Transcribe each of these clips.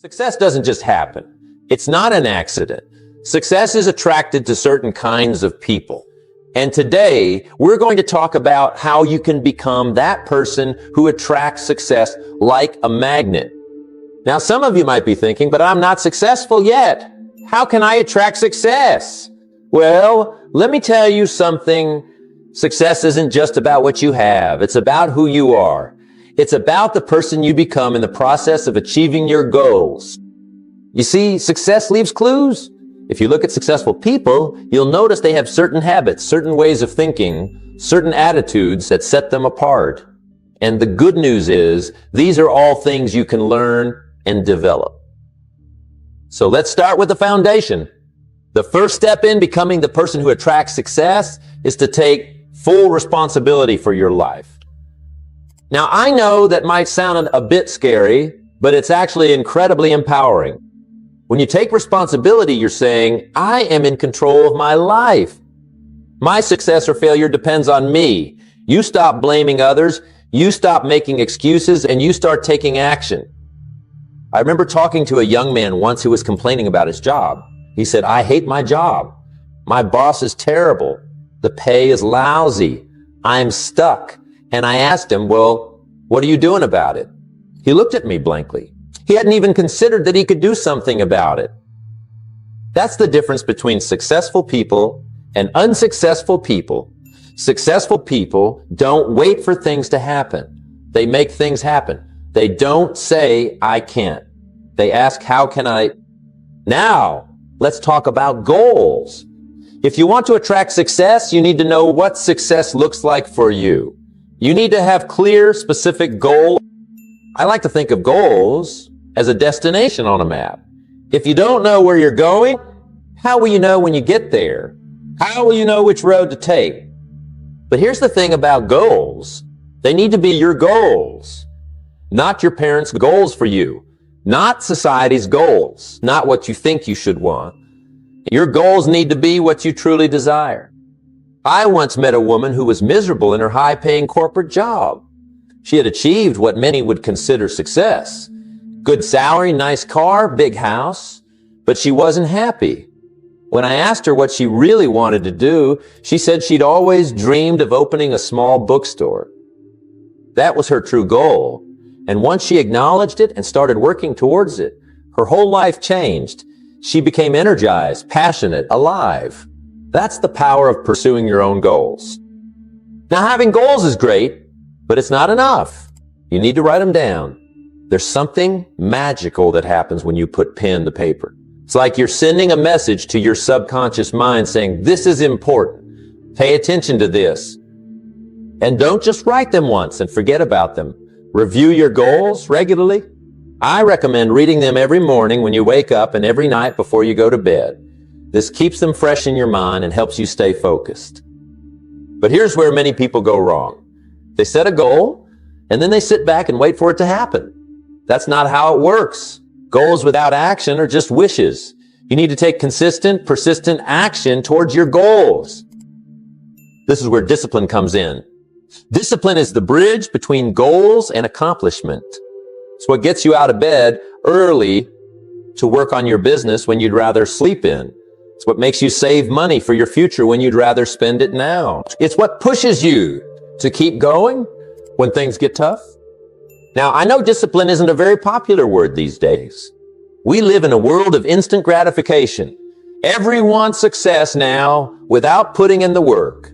Success doesn't just happen. It's not an accident. Success is attracted to certain kinds of people. And today, we're going to talk about how you can become that person who attracts success like a magnet. Now, some of you might be thinking, but I'm not successful yet. How can I attract success? Well, let me tell you something. Success isn't just about what you have. It's about who you are. It's about the person you become in the process of achieving your goals. You see, success leaves clues. If you look at successful people, you'll notice they have certain habits, certain ways of thinking, certain attitudes that set them apart. And the good news is, these are all things you can learn and develop. So let's start with the foundation. The first step in becoming the person who attracts success is to take full responsibility for your life. Now, I know that might sound a bit scary, but it's actually incredibly empowering. When you take responsibility, you're saying, I am in control of my life. My success or failure depends on me. You stop blaming others, you stop making excuses, and you start taking action. I remember talking to a young man once who was complaining about his job. He said, I hate my job. My boss is terrible. The pay is lousy. I'm stuck. And I asked him, well, what are you doing about it? He looked at me blankly. He hadn't even considered that he could do something about it. That's the difference between successful people and unsuccessful people. Successful people don't wait for things to happen. They make things happen. They don't say, I can't. They ask, how can I? Now, let's talk about goals. If you want to attract success, you need to know what success looks like for you. You need to have clear, specific goals. I like to think of goals as a destination on a map. If you don't know where you're going, how will you know when you get there? How will you know which road to take? But here's the thing about goals. They need to be your goals, not your parents' goals for you, not society's goals, not what you think you should want. Your goals need to be what you truly desire. I once met a woman who was miserable in her high-paying corporate job. She had achieved what many would consider success. Good salary, nice car, big house, but she wasn't happy. When I asked her what she really wanted to do, she said she'd always dreamed of opening a small bookstore. That was her true goal. And once she acknowledged it and started working towards it, her whole life changed. She became energized, passionate, alive. That's the power of pursuing your own goals. Now, having goals is great, but it's not enough. You need to write them down. There's something magical that happens when you put pen to paper. It's like you're sending a message to your subconscious mind saying, this is important. Pay attention to this. And don't just write them once and forget about them. Review your goals regularly. I recommend reading them every morning when you wake up and every night before you go to bed. This keeps them fresh in your mind and helps you stay focused. But here's where many people go wrong. They set a goal, and then they sit back and wait for it to happen. That's not how it works. Goals without action are just wishes. You need to take consistent, persistent action towards your goals. This is where discipline comes in. Discipline is the bridge between goals and accomplishment. It's what gets you out of bed early to work on your business when you'd rather sleep in. It's what makes you save money for your future when you'd rather spend it now. It's what pushes you to keep going when things get tough. Now, I know discipline isn't a very popular word these days. We live in a world of instant gratification. Everyone wants success now without putting in the work.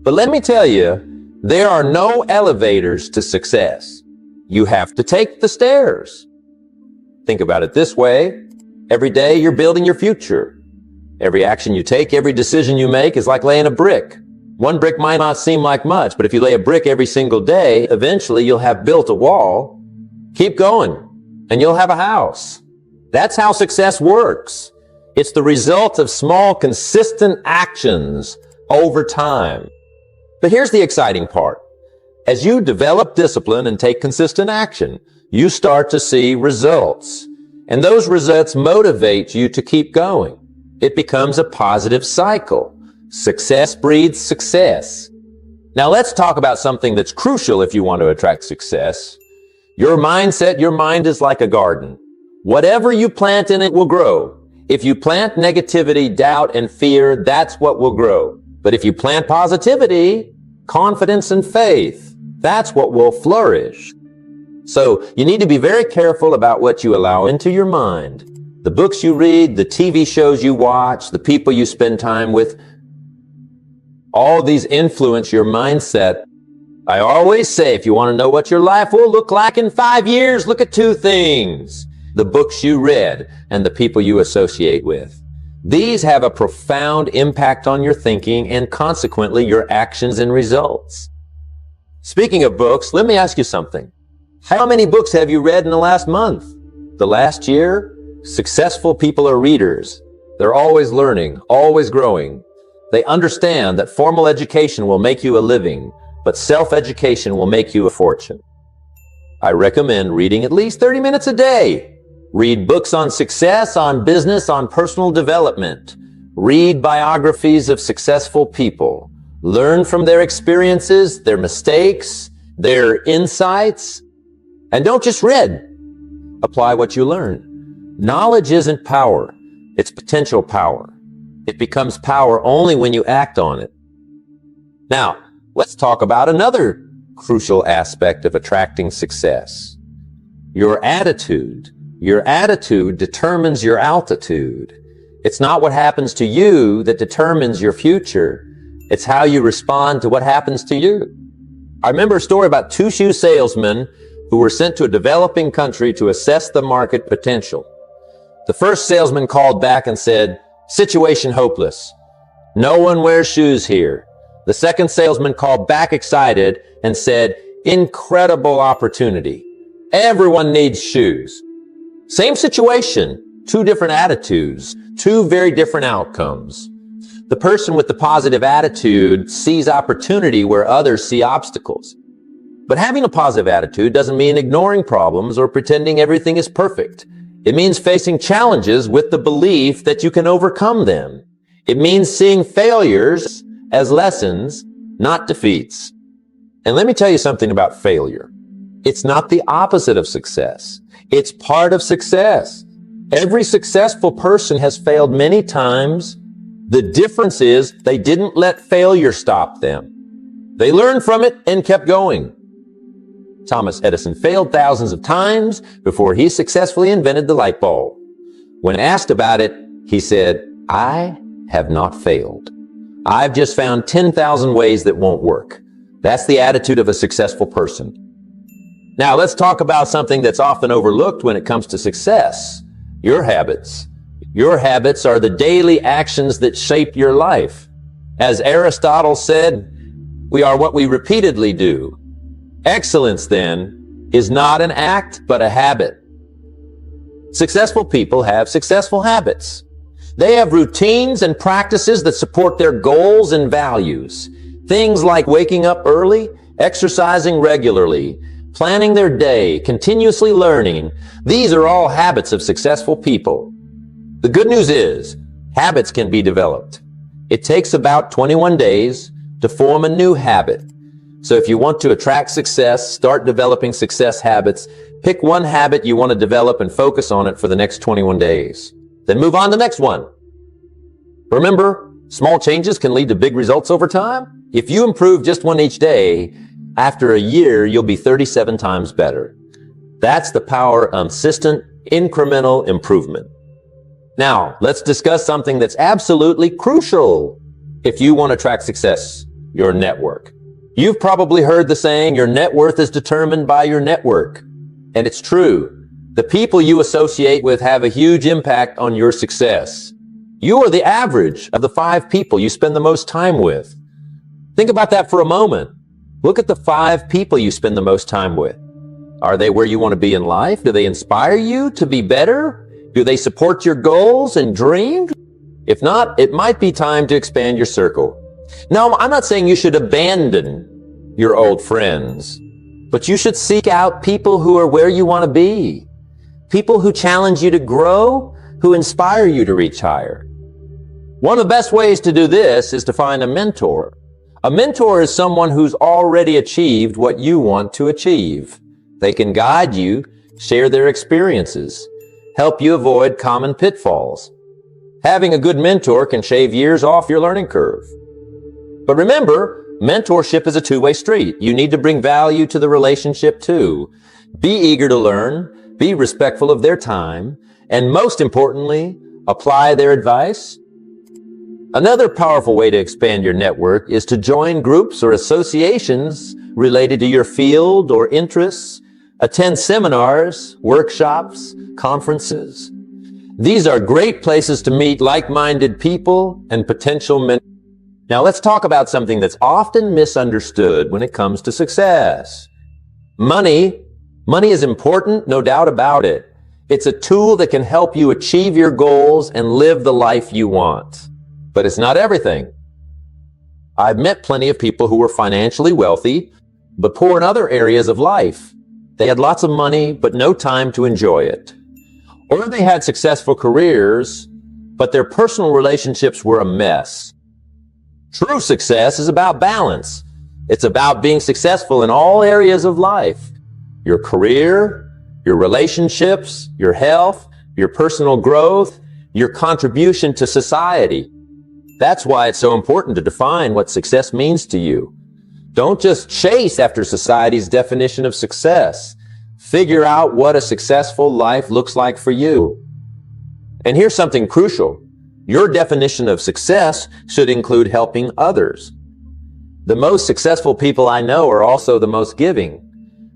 But let me tell you, there are no elevators to success. You have to take the stairs. Think about it this way. Every day you're building your future. Every action you take, every decision you make is like laying a brick. One brick might not seem like much, but if you lay a brick every single day, eventually you'll have built a wall. Keep going, and you'll have a house. That's how success works. It's the result of small, consistent actions over time. But here's the exciting part. As you develop discipline and take consistent action, you start to see results. And those results motivate you to keep going. It becomes a positive cycle. Success breeds success. Now let's talk about something that's crucial if you want to attract success. Your mindset, your mind is like a garden. Whatever you plant in it will grow. If you plant negativity, doubt, and fear, that's what will grow. But if you plant positivity, confidence, and faith, that's what will flourish. So you need to be very careful about what you allow into your mind. The books you read, the TV shows you watch, the people you spend time with, all these influence your mindset. I always say, if you want to know what your life will look like in 5 years, look at two things: the books you read and the people you associate with. These have a profound impact on your thinking and consequently your actions and results. Speaking of books, let me ask you something. How many books have you read in the last month? The last year? Successful people are readers. They're always learning, always growing. They understand that formal education will make you a living, but self-education will make you a fortune. I recommend reading at least 30 minutes a day. Read books on success, on business, on personal development. Read biographies of successful people. Learn from their experiences, their mistakes, their insights. And don't just read. Apply what you learn. Knowledge isn't power. It's potential power. It becomes power only when you act on it. Now, let's talk about another crucial aspect of attracting success. Your attitude. Your attitude determines your altitude. It's not what happens to you that determines your future. It's how you respond to what happens to you. I remember a story about two shoe salesmen who were sent to a developing country to assess the market potential. The first salesman called back and said, "Situation hopeless. No one wears shoes here." The second salesman called back excited and said, "Incredible opportunity. Everyone needs shoes." Same situation, two different attitudes, two very different outcomes. The person with the positive attitude sees opportunity where others see obstacles. But having a positive attitude doesn't mean ignoring problems or pretending everything is perfect. It means facing challenges with the belief that you can overcome them. It means seeing failures as lessons, not defeats. And let me tell you something about failure. It's not the opposite of success. It's part of success. Every successful person has failed many times. The difference is they didn't let failure stop them. They learned from it and kept going. Thomas Edison failed thousands of times before he successfully invented the light bulb. When asked about it, he said, "I have not failed. I've just found 10,000 ways that won't work." That's the attitude of a successful person. Now let's talk about something that's often overlooked when it comes to success: your habits. Your habits are the daily actions that shape your life. As Aristotle said, we are what we repeatedly do. Excellence, then, is not an act, but a habit. Successful people have successful habits. They have routines and practices that support their goals and values. Things like waking up early, exercising regularly, planning their day, continuously learning. These are all habits of successful people. The good news is, habits can be developed. It takes about 21 days to form a new habit. So if you want to attract success, start developing success habits, pick one habit you want to develop and focus on it for the next 21 days. Then move on to the next one. Remember, small changes can lead to big results over time. If you improve just one each day, after a year, you'll be 37 times better. That's the power of consistent, incremental improvement. Now, let's discuss something that's absolutely crucial if you want to attract success: your network. You've probably heard the saying, your net worth is determined by your network. And it's true. The people you associate with have a huge impact on your success. You are the average of the 5 people you spend the most time with. Think about that for a moment. Look at the 5 people you spend the most time with. Are they where you want to be in life? Do they inspire you to be better? Do they support your goals and dreams? If not, it might be time to expand your circle. Now, I'm not saying you should abandon your old friends, but you should seek out people who are where you want to be. People who challenge you to grow, who inspire you to reach higher. One of the best ways to do this is to find a mentor. A mentor is someone who's already achieved what you want to achieve. They can guide you, share their experiences, help you avoid common pitfalls. Having a good mentor can shave years off your learning curve. But remember, mentorship is a two-way street. You need to bring value to the relationship too. Be eager to learn, be respectful of their time, and most importantly, apply their advice. Another powerful way to expand your network is to join groups or associations related to your field or interests, attend seminars, workshops, conferences. These are great places to meet like-minded people and potential mentors. Now let's talk about something that's often misunderstood when it comes to success. Money. Money is important, no doubt about it. It's a tool that can help you achieve your goals and live the life you want. But it's not everything. I've met plenty of people who were financially wealthy, but poor in other areas of life. They had lots of money, but no time to enjoy it. Or they had successful careers, but their personal relationships were a mess. True success is about balance. It's about being successful in all areas of life. Your career, your relationships, your health, your personal growth, your contribution to society. That's why it's so important to define what success means to you. Don't just chase after society's definition of success. Figure out what a successful life looks like for you. And here's something crucial. Your definition of success should include helping others. The most successful people I know are also the most giving.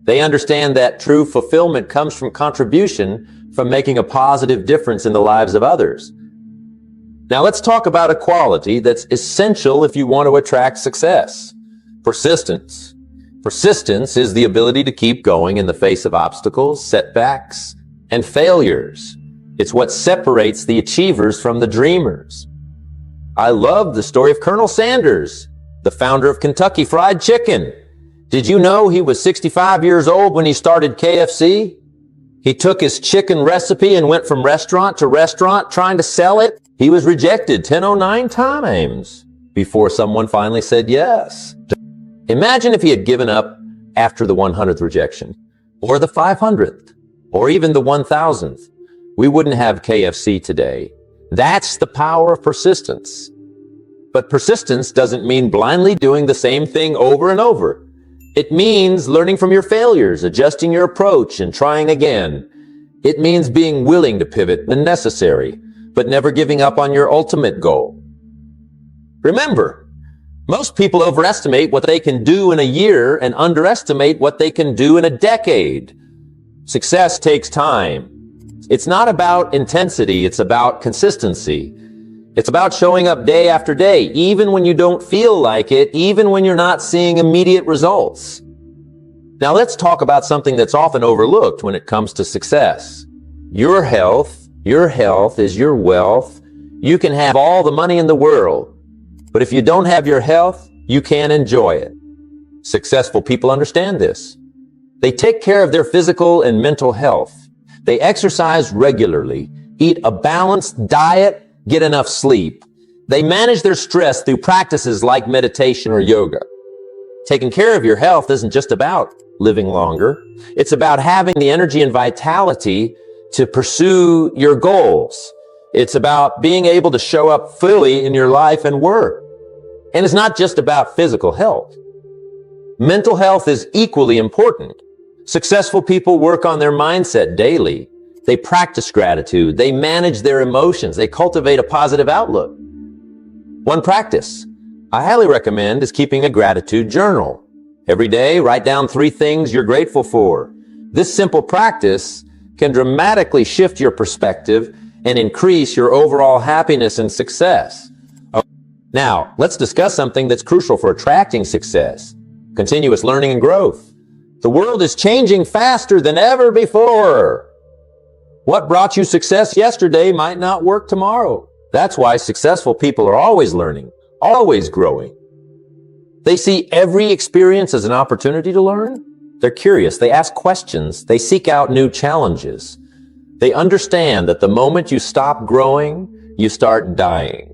They understand that true fulfillment comes from contribution, from making a positive difference in the lives of others. Now let's talk about a quality that's essential if you want to attract success. Persistence. Persistence is the ability to keep going in the face of obstacles, setbacks, and failures. It's what separates the achievers from the dreamers. I love the story of Colonel Sanders, the founder of Kentucky Fried Chicken. Did you know he was 65 years old when he started KFC? He took his chicken recipe and went from restaurant to restaurant trying to sell it. He was rejected 1009 times before someone finally said yes. Imagine if he had given up after the 100th rejection, or the 500th, or even the 1000th. We wouldn't have KFC today. That's the power of persistence. But persistence doesn't mean blindly doing the same thing over and over. It means learning from your failures, adjusting your approach, and trying again. It means being willing to pivot when necessary, but never giving up on your ultimate goal. Remember, most people overestimate what they can do in a year and underestimate what they can do in a decade. Success takes time. It's not about intensity, it's about consistency. It's about showing up day after day, even when you don't feel like it, even when you're not seeing immediate results. Now let's talk about something that's often overlooked when it comes to success. Your health is your wealth. You can have all the money in the world, but if you don't have your health, you can't enjoy it. Successful people understand this. They take care of their physical and mental health. They exercise regularly, eat a balanced diet, get enough sleep. They manage their stress through practices like meditation or yoga. Taking care of your health isn't just about living longer. It's about having the energy and vitality to pursue your goals. It's about being able to show up fully in your life and work. And it's not just about physical health. Mental health is equally important. Successful people work on their mindset daily. They practice gratitude. They manage their emotions. They cultivate a positive outlook. One practice I highly recommend is keeping a gratitude journal. Every day, write down 3 things you're grateful for. This simple practice can dramatically shift your perspective and increase your overall happiness and success. Now, let's discuss something that's crucial for attracting success: continuous learning and growth. The world is changing faster than ever before. What brought you success yesterday might not work tomorrow. That's why successful people are always learning, always growing. They see every experience as an opportunity to learn. They're curious. They ask questions. They seek out new challenges. They understand that the moment you stop growing, you start dying.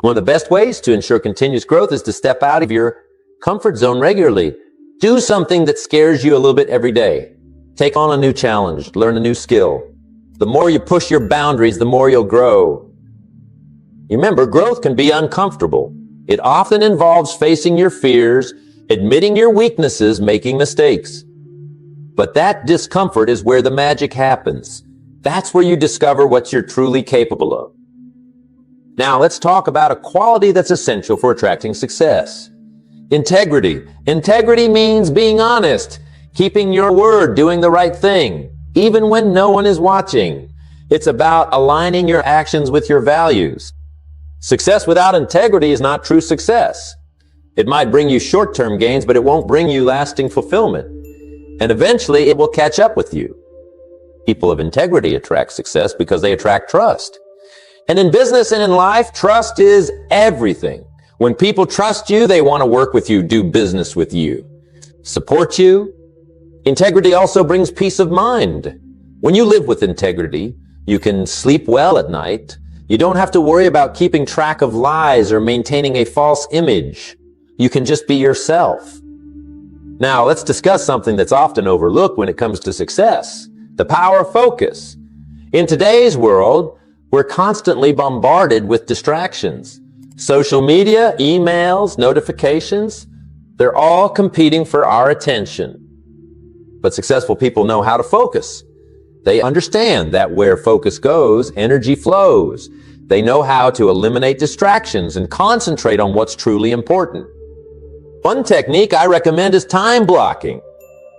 One of the best ways to ensure continuous growth is to step out of your comfort zone regularly. Do something that scares you a little bit every day. Take on a new challenge. Learn a new skill. The more you push your boundaries, the more you'll grow. You remember, growth can be uncomfortable. It often involves facing your fears, admitting your weaknesses, making mistakes. But that discomfort is where the magic happens. That's where you discover what you're truly capable of. Now, let's talk about a quality that's essential for attracting success. Integrity. Integrity means being honest, keeping your word, doing the right thing, even when no one is watching. It's about aligning your actions with your values. Success without integrity is not true success. It might bring you short-term gains, but it won't bring you lasting fulfillment. And eventually, it will catch up with you. People of integrity attract success because they attract trust. And in business and in life, trust is everything. When people trust you, they want to work with you, do business with you, support you. Integrity also brings peace of mind. When you live with integrity, you can sleep well at night. You don't have to worry about keeping track of lies or maintaining a false image. You can just be yourself. Now, let's discuss something that's often overlooked when it comes to success: the power of focus. In today's world, we're constantly bombarded with distractions. Social media, emails, notifications, they're all competing for our attention. But successful people know how to focus. They understand that where focus goes, energy flows. They know how to eliminate distractions and concentrate on what's truly important. One technique I recommend is time blocking.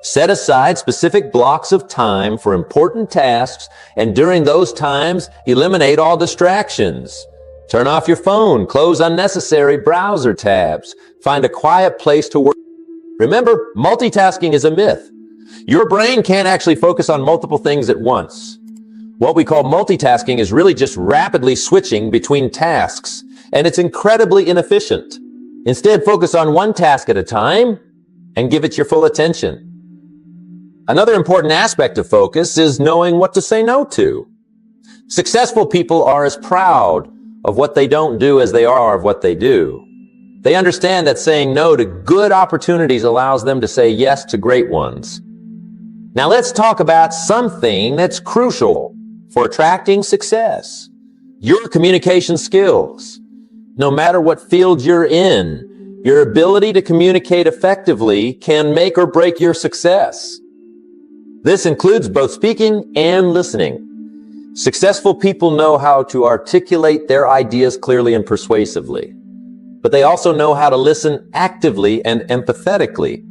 Set aside specific blocks of time for important tasks, and during those times, eliminate all distractions. Turn off your phone, close unnecessary browser tabs, find a quiet place to work. Remember, multitasking is a myth. Your brain can't actually focus on multiple things at once. What we call multitasking is really just rapidly switching between tasks, and it's incredibly inefficient. Instead, focus on one task at a time and give it your full attention. Another important aspect of focus is knowing what to say no to. Successful people are as proud of what they don't do as they are of what they do. They understand that saying no to good opportunities allows them to say yes to great ones. Now let's talk about something that's crucial for attracting success: your communication skills. No matter what field you're in, your ability to communicate effectively can make or break your success. This includes both speaking and listening. Successful people know how to articulate their ideas clearly and persuasively, but they also know how to listen actively and empathetically.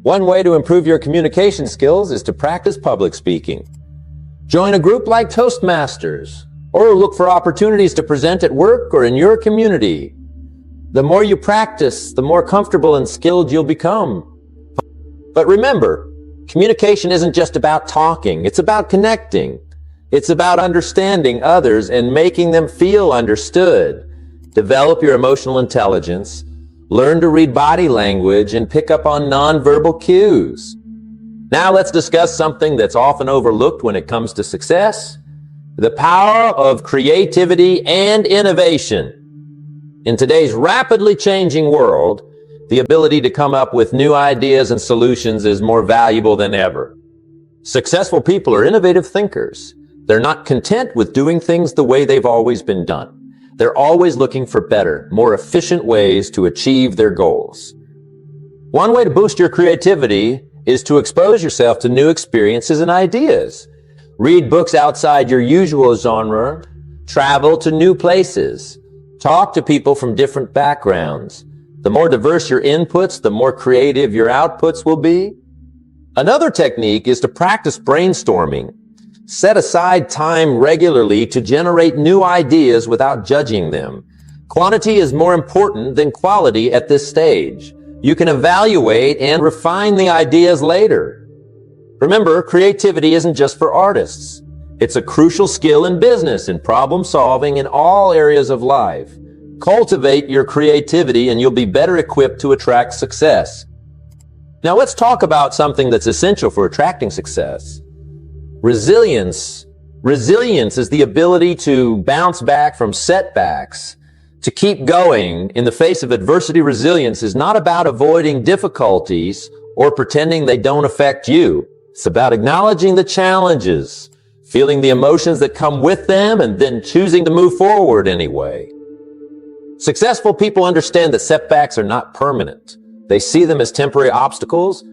One way to improve your communication skills is to practice public speaking. Join a group like Toastmasters, or look for opportunities to present at work or in your community. The more you practice, the more comfortable and skilled you'll become. But remember, communication isn't just about talking, it's about connecting. It's about understanding others and making them feel understood. Develop your emotional intelligence, learn to read body language, and pick up on nonverbal cues. Now let's discuss something that's often overlooked when it comes to success: the power of creativity and innovation. In today's rapidly changing world, the ability to come up with new ideas and solutions is more valuable than ever. Successful people are innovative thinkers. They're not content with doing things the way they've always been done. They're always looking for better, more efficient ways to achieve their goals. One way to boost your creativity is to expose yourself to new experiences and ideas. Read books outside your usual genre, travel to new places, talk to people from different backgrounds. The more diverse your inputs, the more creative your outputs will be. Another technique is to practice brainstorming. Set aside time regularly to generate new ideas without judging them. Quantity is more important than quality at this stage. You can evaluate and refine the ideas later. Remember, creativity isn't just for artists. It's a crucial skill in business and problem solving in all areas of life. Cultivate your creativity and you'll be better equipped to attract success. Now let's talk about something that's essential for attracting success: resilience. Resilience is the ability to bounce back from setbacks, to keep going in the face of adversity. Resilience is not about avoiding difficulties or pretending they don't affect you. It's about acknowledging the challenges, feeling the emotions that come with them, and then choosing to move forward anyway. Successful people understand that setbacks are not permanent. They see them as temporary obstacles,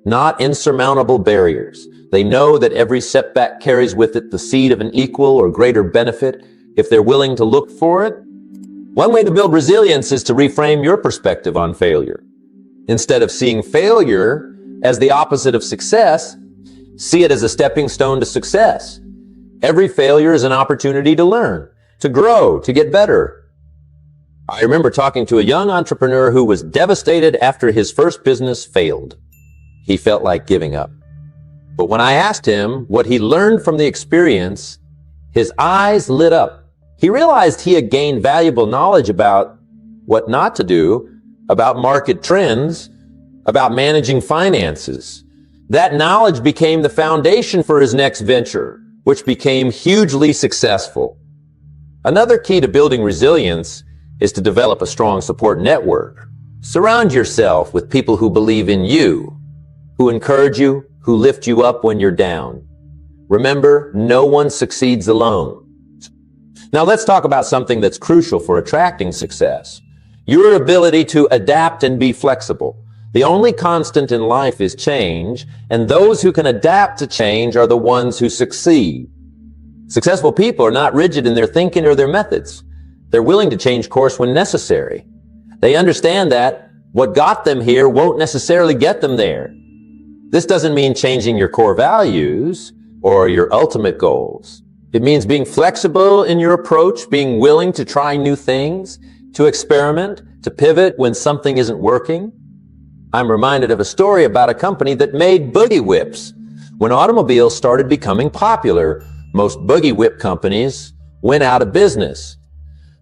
not insurmountable barriers. They know that every setback carries with it the seed of an equal or greater benefit if they're willing to look for it. One way to build resilience is to reframe your perspective on failure. Instead of seeing failure as the opposite of success, see it as a stepping stone to success. Every failure is an opportunity to learn, to grow, to get better. I remember talking to a young entrepreneur who was devastated after his first business failed. He felt like giving up. But when I asked him what he learned from the experience, his eyes lit up. He realized he had gained valuable knowledge about what not to do, about market trends, about managing finances. That knowledge became the foundation for his next venture, which became hugely successful. Another key to building resilience is to develop a strong support network. Surround yourself with people who believe in you, who encourage you, who lift you up when you're down. Remember, no one succeeds alone. Now let's talk about something that's crucial for attracting success. Your ability to adapt and be flexible. The only constant in life is change, and those who can adapt to change are the ones who succeed. Successful people are not rigid in their thinking or their methods. They're willing to change course when necessary. They understand that what got them here won't necessarily get them there. This doesn't mean changing your core values or your ultimate goals. It means being flexible in your approach, being willing to try new things, to experiment, to pivot when something isn't working. I'm reminded of a story about a company that made boogie whips. When automobiles started becoming popular, most boogie whip companies went out of business.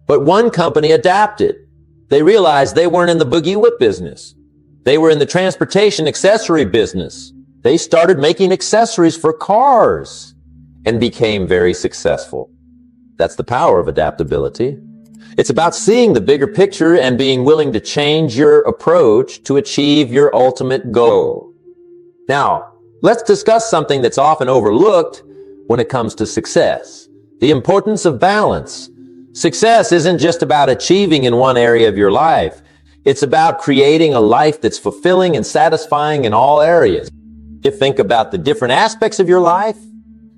But one company adapted. They realized they weren't in the boogie whip business. They were in the transportation accessory business. They started making accessories for cars and became very successful. That's the power of adaptability. It's about seeing the bigger picture and being willing to change your approach to achieve your ultimate goal. Now, let's discuss something that's often overlooked when it comes to success: the importance of balance. Success isn't just about achieving in one area of your life. It's about creating a life that's fulfilling and satisfying in all areas. You think about the different aspects of your life,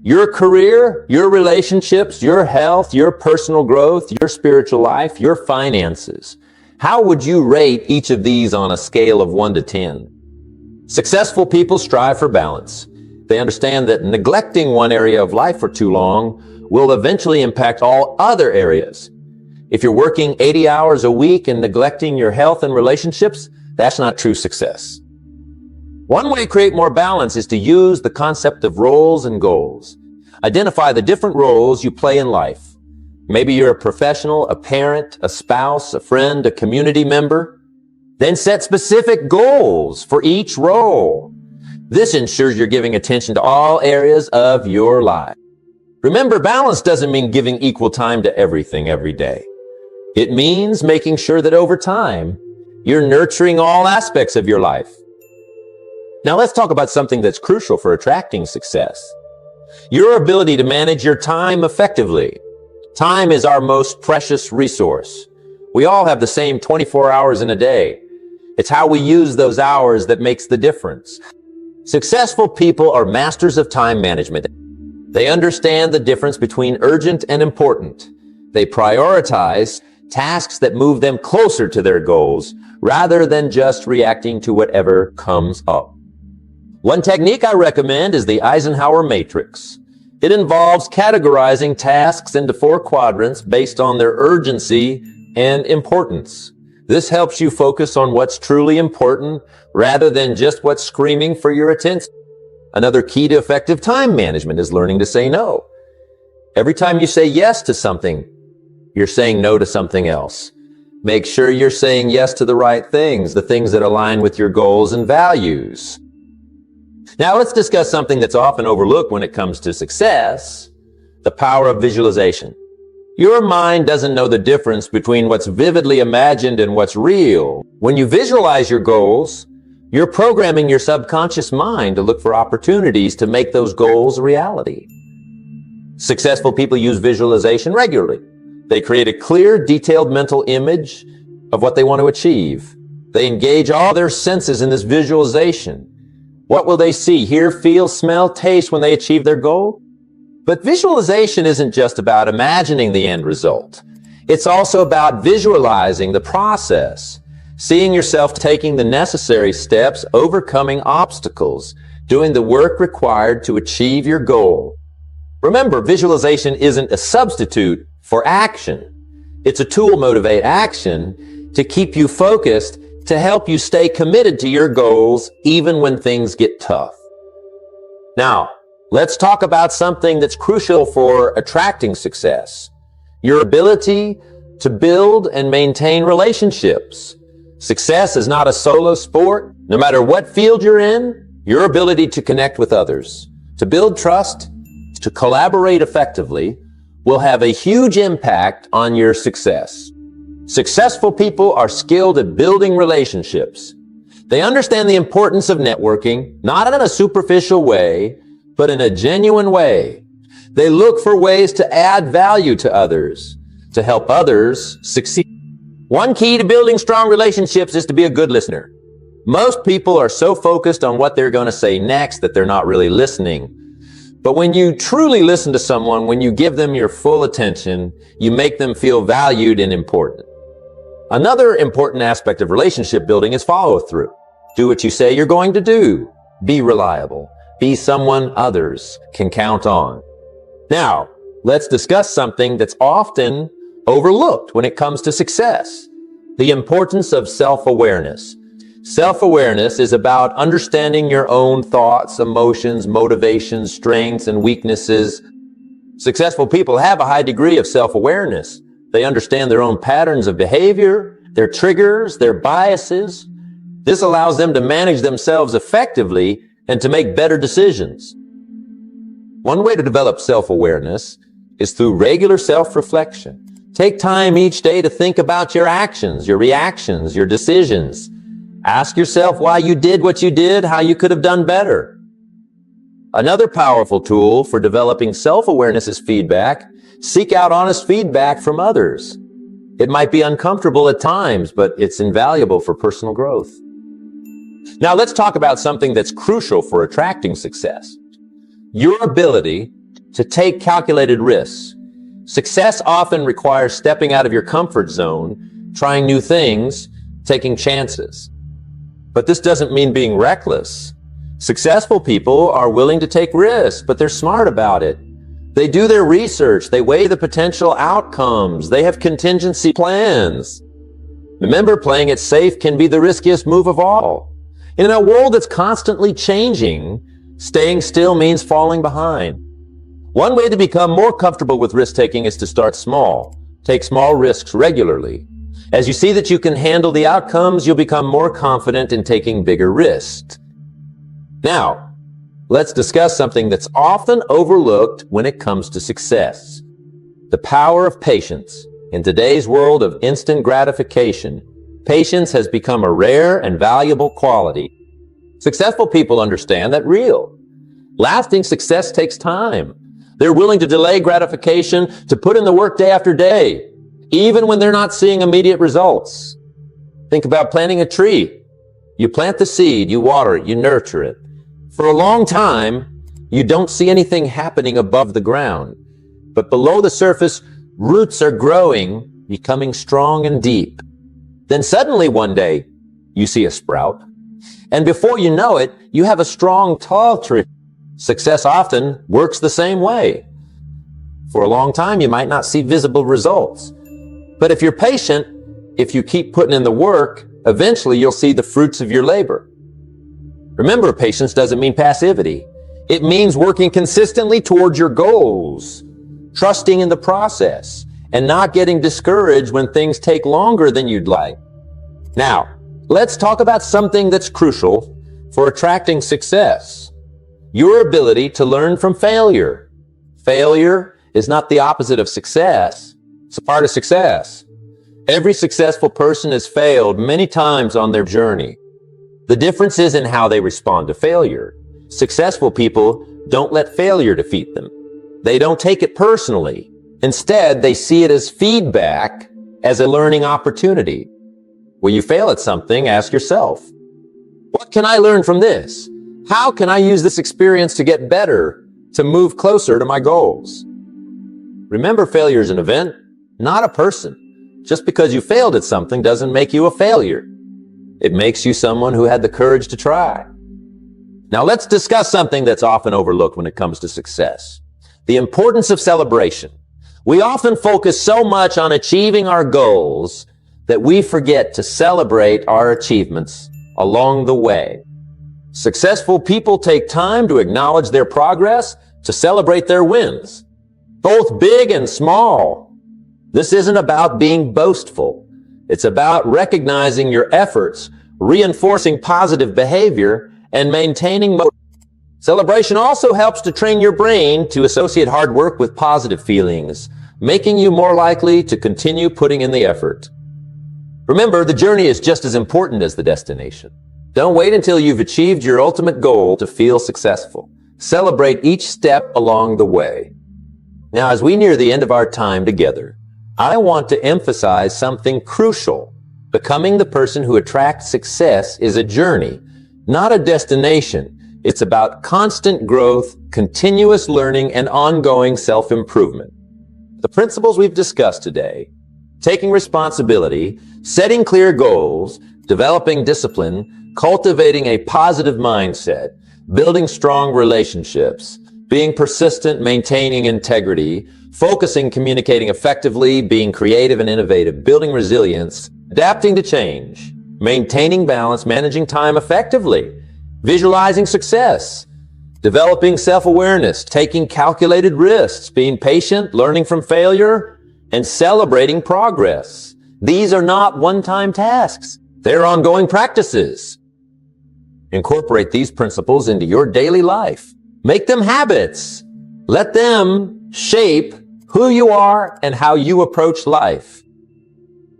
your career, your relationships, your health, your personal growth, your spiritual life, your finances. How would you rate each of these on a scale of 1 to 10? Successful people strive for balance. They understand that neglecting one area of life for too long will eventually impact all other areas. If you're working 80 hours a week and neglecting your health and relationships, that's not true success. One way to create more balance is to use the concept of roles and goals. Identify the different roles you play in life. Maybe you're a professional, a parent, a spouse, a friend, a community member. Then set specific goals for each role. This ensures you're giving attention to all areas of your life. Remember, balance doesn't mean giving equal time to everything every day. It means making sure that over time, you're nurturing all aspects of your life. Now let's talk about something that's crucial for attracting success: your ability to manage your time effectively. Time is our most precious resource. We all have the same 24 hours in a day. It's how we use those hours that makes the difference. Successful people are masters of time management. They understand the difference between urgent and important. They prioritize tasks that move them closer to their goals rather than just reacting to whatever comes up. One technique I recommend is the Eisenhower Matrix. It involves categorizing tasks into 4 quadrants based on their urgency and importance. This helps you focus on what's truly important rather than just what's screaming for your attention. Another key to effective time management is learning to say no. Every time you say yes to something, you're saying no to something else. Make sure you're saying yes to the right things, the things that align with your goals and values. Now let's discuss something that's often overlooked when it comes to success: the power of visualization. Your mind doesn't know the difference between what's vividly imagined and what's real. When you visualize your goals, you're programming your subconscious mind to look for opportunities to make those goals a reality. Successful people use visualization regularly. They create a clear, detailed mental image of what they want to achieve. They engage all their senses in this visualization. What will they see, hear, feel, smell, taste when they achieve their goal? But visualization isn't just about imagining the end result. It's also about visualizing the process, seeing yourself taking the necessary steps, overcoming obstacles, doing the work required to achieve your goal. Remember, visualization isn't a substitute for action. It's a tool to motivate action, to keep you focused, to help you stay committed to your goals even when things get tough. Now, let's talk about something that's crucial for attracting success. Your ability to build and maintain relationships. Success is not a solo sport. No matter what field you're in, your ability to connect with others, to build trust, to collaborate effectively will have a huge impact on your success. Successful people are skilled at building relationships. They understand the importance of networking, not in a superficial way, but in a genuine way. They look for ways to add value to others, to help others succeed. One key to building strong relationships is to be a good listener. Most people are so focused on what they're going to say next that they're not really listening. But when you truly listen to someone, when you give them your full attention, you make them feel valued and important. Another important aspect of relationship building is follow-through. Do what you say you're going to do. Be reliable. Be someone others can count on. Now, let's discuss something that's often overlooked when it comes to success. The importance of self-awareness. Self-awareness is about understanding your own thoughts, emotions, motivations, strengths, and weaknesses. Successful people have a high degree of self-awareness. They understand their own patterns of behavior, their triggers, their biases. This allows them to manage themselves effectively and to make better decisions. One way to develop self-awareness is through regular self-reflection. Take time each day to think about your actions, your reactions, your decisions. Ask yourself why you did what you did, how you could have done better. Another powerful tool for developing self-awareness is feedback. Seek out honest feedback from others. It might be uncomfortable at times, but it's invaluable for personal growth. Now let's talk about something that's crucial for attracting success. Your ability to take calculated risks. Success often requires stepping out of your comfort zone, trying new things, taking chances. But this doesn't mean being reckless. Successful people are willing to take risks, but they're smart about it. They do their research. They weigh the potential outcomes. They have contingency plans. Remember, playing it safe can be the riskiest move of all. In a world that's constantly changing, staying still means falling behind. One way to become more comfortable with risk-taking is to start small. Take small risks regularly. As you see that you can handle the outcomes, you'll become more confident in taking bigger risks. Now, let's discuss something that's often overlooked when it comes to success. The power of patience. In today's world of instant gratification, patience has become a rare and valuable quality. Successful people understand that lasting success takes time. They're willing to delay gratification, to put in the work day after day, even when they're not seeing immediate results. Think about planting a tree. You plant the seed, you water it, you nurture it. For a long time, you don't see anything happening above the ground. But below the surface, roots are growing, becoming strong and deep. Then suddenly one day, you see a sprout. And before you know it, you have a strong, tall tree. Success often works the same way. For a long time, you might not see visible results. But if you're patient, if you keep putting in the work, eventually you'll see the fruits of your labor. Remember, patience doesn't mean passivity. It means working consistently towards your goals, trusting in the process, and not getting discouraged when things take longer than you'd like. Now, let's talk about something that's crucial for attracting success. Your ability to learn from failure. Failure is not the opposite of success. It's a part of success. Every successful person has failed many times on their journey. The difference is in how they respond to failure. Successful people don't let failure defeat them. They don't take it personally. Instead, they see it as feedback, as a learning opportunity. When you fail at something, ask yourself, what can I learn from this? How can I use this experience to get better, to move closer to my goals? Remember, failure is an event, not a person. Just because you failed at something doesn't make you a failure. It makes you someone who had the courage to try. Now let's discuss something that's often overlooked when it comes to success. The importance of celebration. We often focus so much on achieving our goals that we forget to celebrate our achievements along the way. Successful people take time to acknowledge their progress, to celebrate their wins, both big and small. This isn't about being boastful. It's about recognizing your efforts, reinforcing positive behavior, and maintaining motivation. Celebration also helps to train your brain to associate hard work with positive feelings, making you more likely to continue putting in the effort. Remember, the journey is just as important as the destination. Don't wait until you've achieved your ultimate goal to feel successful. Celebrate each step along the way. Now, as we near the end of our time together, I want to emphasize something crucial. Becoming the person who attracts success is a journey, not a destination. It's about constant growth, continuous learning, and ongoing self-improvement. The principles we've discussed today, taking responsibility, setting clear goals, developing discipline, cultivating a positive mindset, building strong relationships, being persistent, maintaining integrity, focusing, communicating effectively, being creative and innovative, building resilience, adapting to change, maintaining balance, managing time effectively, visualizing success, developing self-awareness, taking calculated risks, being patient, learning from failure, and celebrating progress. These are not one-time tasks. They're ongoing practices. Incorporate these principles into your daily life. Make them habits. Let them shape who you are and how you approach life.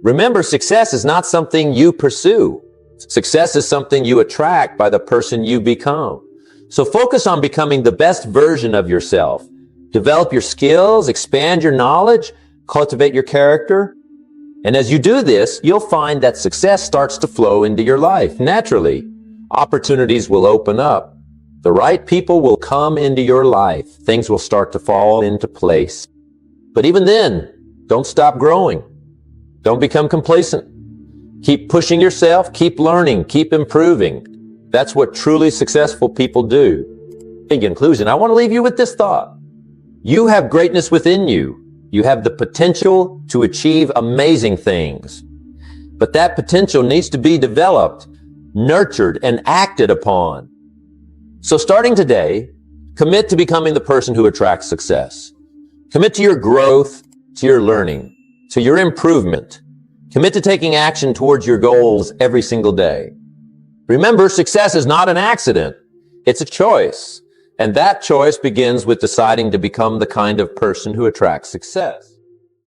Remember, success is not something you pursue. Success is something you attract by the person you become. So focus on becoming the best version of yourself. Develop your skills, expand your knowledge, cultivate your character. And as you do this, you'll find that success starts to flow into your life naturally. Opportunities will open up. The right people will come into your life. Things will start to fall into place. But even then, don't stop growing. Don't become complacent. Keep pushing yourself, keep learning, keep improving. That's what truly successful people do. In conclusion, I want to leave you with this thought. You have greatness within you. You have the potential to achieve amazing things. But that potential needs to be developed, nurtured, and acted upon. So starting today, commit to becoming the person who attracts success. Commit to your growth, to your learning, to your improvement. Commit to taking action towards your goals every single day. Remember, success is not an accident. It's a choice. And that choice begins with deciding to become the kind of person who attracts success.